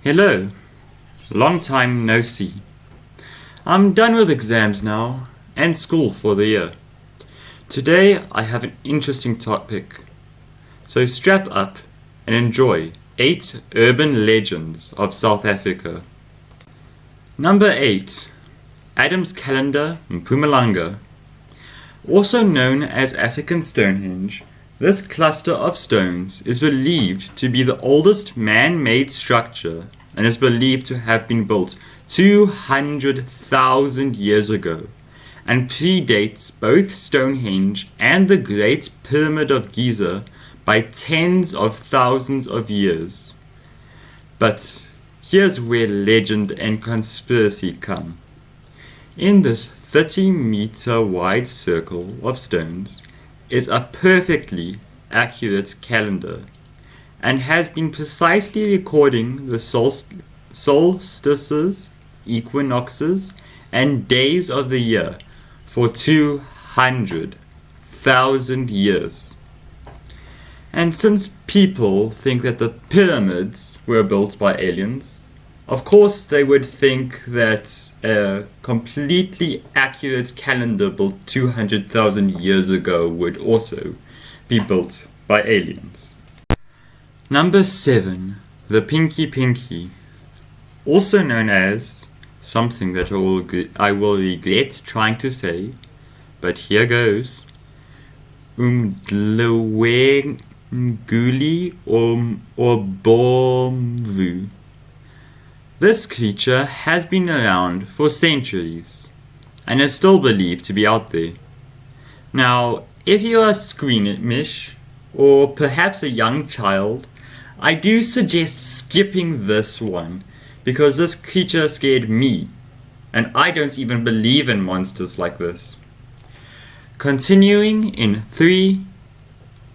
Hello, long time no see. I'm done with exams now, and school for the year. Today I have an interesting topic, so strap up and enjoy 8 urban legends of South Africa. Number 8. Adam's Calendar, Mpumalanga. Also known as African Stonehenge, this cluster of stones is believed to be the oldest man-made structure and is believed to have been built 200,000 years ago and predates both Stonehenge and the Great Pyramid of Giza by tens of thousands of years. But here's where legend and conspiracy come. In this 30-meter wide circle of stones is a perfectly accurate calendar and has been precisely recording the solstices, equinoxes, and days of the year for 200,000 years. And since people think that the pyramids were built by aliens, of course they would think that a completely accurate calendar built 200,000 years ago would also be built by aliens. Number 7. The Pinky Pinky. Also known as something that I will regret trying to say, but here goes. Umdlwenguli or Obomvu. This creature has been around for centuries and is still believed to be out there. Now, if you are squeamish or perhaps a young child, I do suggest skipping this one because this creature scared me and I don't even believe in monsters like this. Continuing in 3,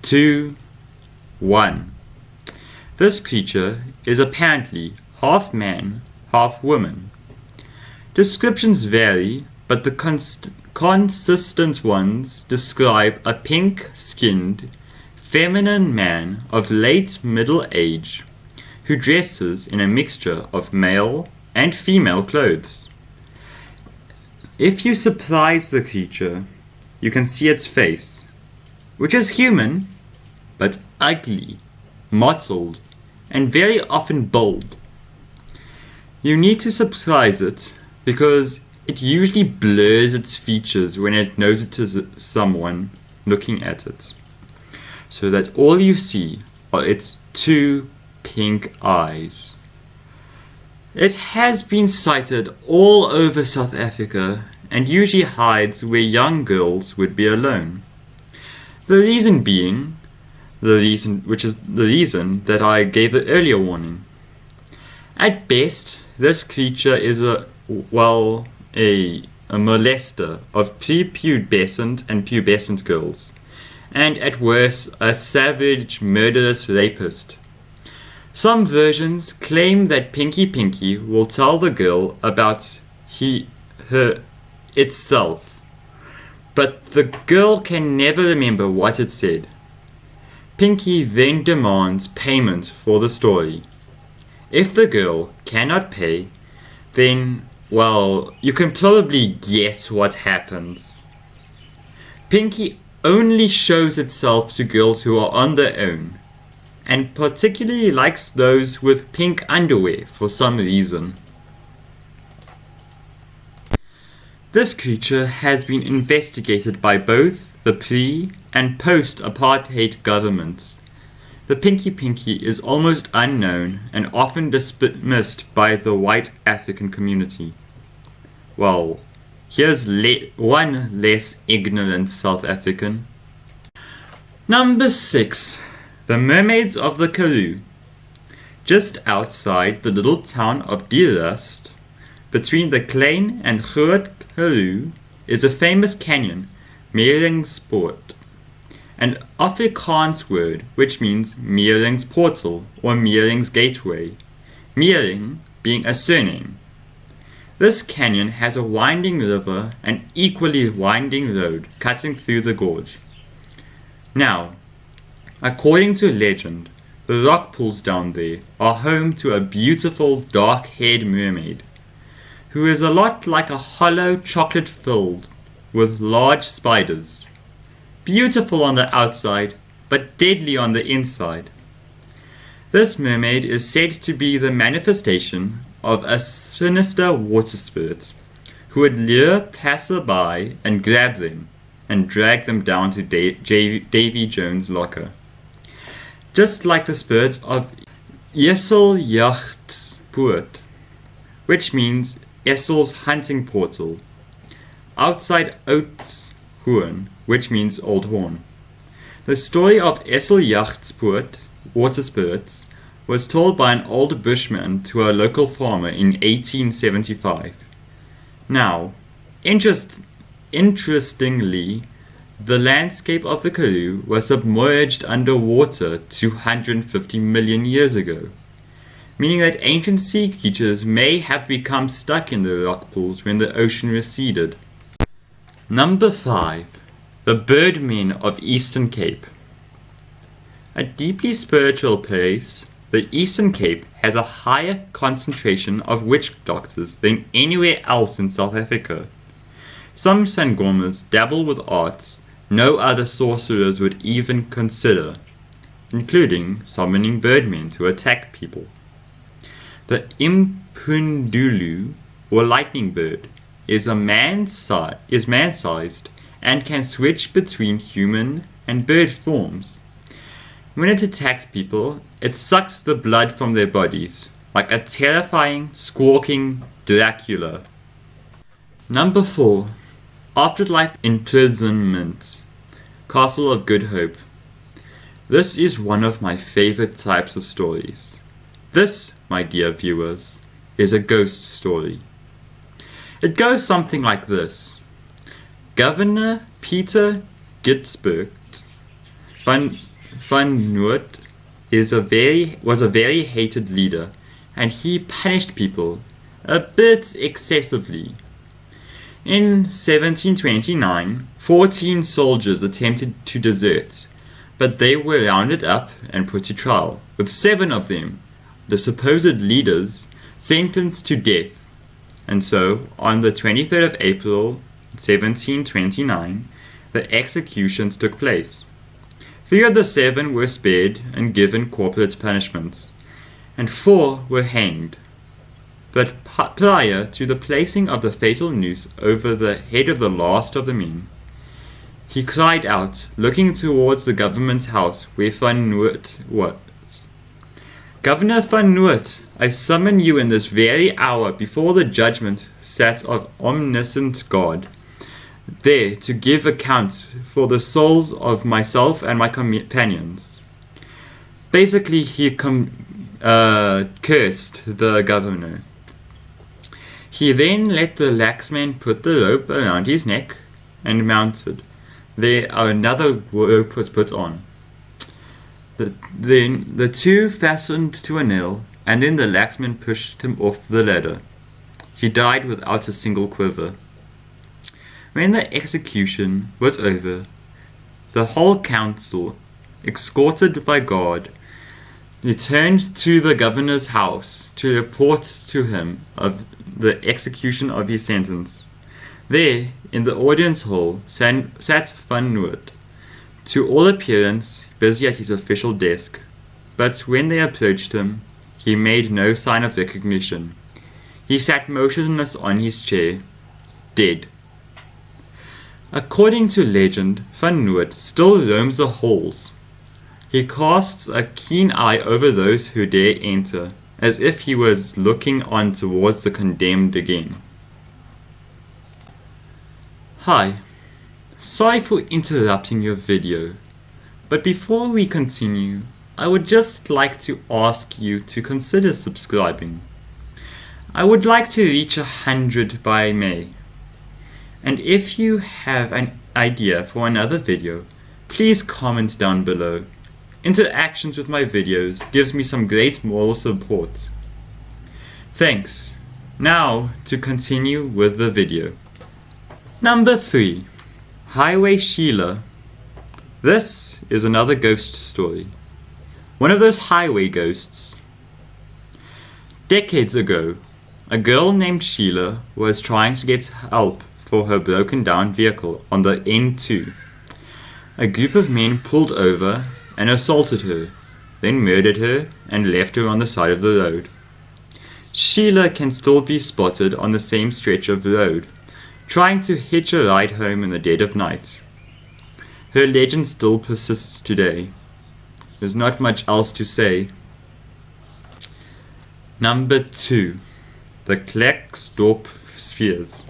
2, 1. This creature is apparently half man, half woman. Descriptions vary, but the consistent ones describe a pink-skinned, feminine man of late middle age who dresses in a mixture of male and female clothes. If you surprise the creature, you can see its face, which is human, but ugly, mottled, and very often bold. You need to surprise it because it usually blurs its features when it knows it is someone looking at it, so that all you see are its 2 pink eyes. It has been sighted all over South Africa and usually hides where young girls would be alone. The reason being, which is the reason that I gave the earlier warning. At best, this creature is a molester of prepubescent and pubescent girls, and at worst, a savage, murderous rapist. Some versions claim that Pinky Pinky will tell the girl about her itself, but the girl can never remember what it said. Pinky then demands payment for the story. If the girl cannot pay, then, you can probably guess what happens. Pinky only shows itself to girls who are on their own, and particularly likes those with pink underwear for some reason. This creature has been investigated by both the pre- and post-apartheid governments. The Pinky Pinky is almost unknown and often dismissed by the white African community. Here's one less ignorant South African. Number 6. The Mermaids of the Karoo. Just outside the little town of Dierust, between the Klein and Groot Karoo, is a famous canyon, Klerksdorp, an Afrikaans word which means Meering's portal or Meering's gateway, Meering being a surname. This canyon has a winding river and equally winding road cutting through the gorge. Now, according to legend, The rock pools down there are home to a beautiful dark-haired mermaid, who is a lot like a hollow chocolate filled with large spiders. Beautiful on the outside, but deadly on the inside. This mermaid is said to be the manifestation of a sinister water spirit who would lure passerby and grab them and drag them down to Davy Jones' locker. Just like the spirit of Esseljachtpoort, which means Essel's hunting portal, outside Oudtshoorn, which means Old Horn. The story of Esseljachtpoort water spirits was told by an old bushman to a local farmer in 1875. Now, interestingly, the landscape of the Karoo was submerged underwater 250 million years ago, meaning that ancient sea creatures may have become stuck in the rock pools when the ocean receded. Number 5. The Birdmen of Eastern Cape. A deeply spiritual place, the Eastern Cape has a higher concentration of witch doctors than anywhere else in South Africa. Some sangomas dabble with arts no other sorcerers would even consider, including summoning birdmen to attack people. The Imphundulu, or lightning bird, is man-sized and can switch between human and bird forms. When it attacks people, it sucks the blood from their bodies, like a terrifying, squawking Dracula. Number 4. Afterlife imprisonment. Castle of Good Hope. This is one of my favorite types of stories. This, my dear viewers, is a ghost story. It goes something like this. Governor Pieter Gijsbert van Noodt was a very hated leader, and he punished people a bit excessively. In 1729, 14 soldiers attempted to desert, but they were rounded up and put to trial, with 7 of them, the supposed leaders, sentenced to death. And so, on the 23rd of April, 1729, the executions took place. 3 of the 7 were spared and given corporate punishments, and 4 were hanged. But prior to the placing of the fatal noose over the head of the last of the men, he cried out, looking towards the government house where Van Noodt was. Governor Van Noodt, I summon you in this very hour before the judgment sat of omniscient God, there to give account for the souls of myself and my companions. Basically, he cursed the governor. He then let the laxman put the rope around his neck and mounted. There another rope was put on. Then the 2 fastened to a nail, and then the laxman pushed him off the ladder. He died without a single quiver. When the execution was over, the whole council, escorted by guard, returned to the governor's house to report to him of the execution of his sentence. There, in the audience hall, sat Van Noodt, to all appearance busy at his official desk, but when they approached him, he made no sign of recognition. He sat motionless on his chair, dead. According to legend, Van Noodt still roams the halls. He casts a keen eye over those who dare enter, as if he was looking on towards the condemned again. Hi, sorry for interrupting your video, but before we continue, I would just like to ask you to consider subscribing. I would like to reach 100 by May. And if you have an idea for another video, please comment down below. Interactions with my videos gives me some great moral support. Thanks. Now to continue with the video. Number 3. Highway Sheila. This is another ghost story. one of those highway ghosts. Decades ago, a girl named Sheila was trying to get help for her broken down vehicle on the N2. A group of men pulled over and assaulted her, then murdered her and left her on the side of the road. Sheila can still be spotted on the same stretch of road, trying to hitch a ride home in the dead of night. Her legend still persists today. There's not much else to say. Number 2. The Klerksdorp spheres.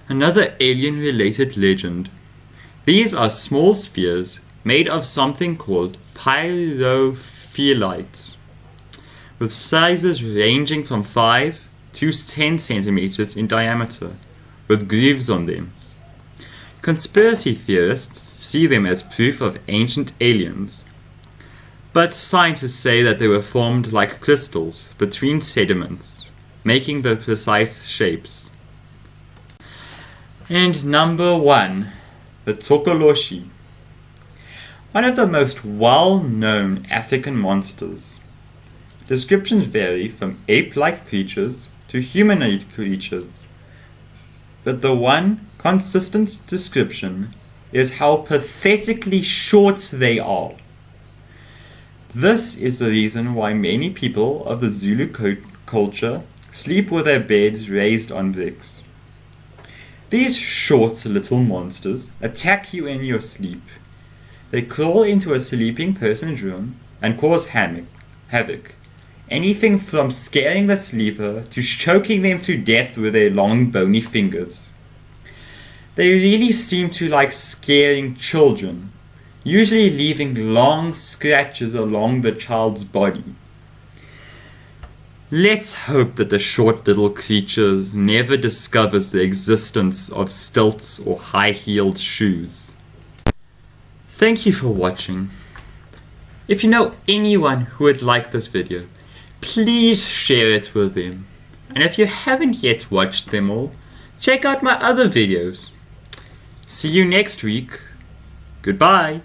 Another alien-related legend. These are small spheres made of something called pyrophylites, with sizes ranging from 5 to 10 centimeters in diameter, with grooves on them. Conspiracy theorists see them as proof of ancient aliens, but scientists say that they were formed like crystals between sediments, making the precise shapes. And number 1, the Tokoloshe. One of the most well-known African monsters. Descriptions vary from ape-like creatures to humanoid creatures, but the one consistent description is how pathetically short they are. This is the reason why many people of the Zulu culture sleep with their beds raised on bricks. These short little monsters attack you in your sleep. They crawl into a sleeping person's room and cause havoc. Anything from scaring the sleeper to choking them to death with their long bony fingers. They really seem to like scaring children, usually leaving long scratches along the child's body. Let's hope that the short little creature never discovers the existence of stilts or high-heeled shoes. Thank you for watching. If you know anyone who would like this video, please share it with them. And if you haven't yet watched them all, check out my other videos. See you next week. Goodbye.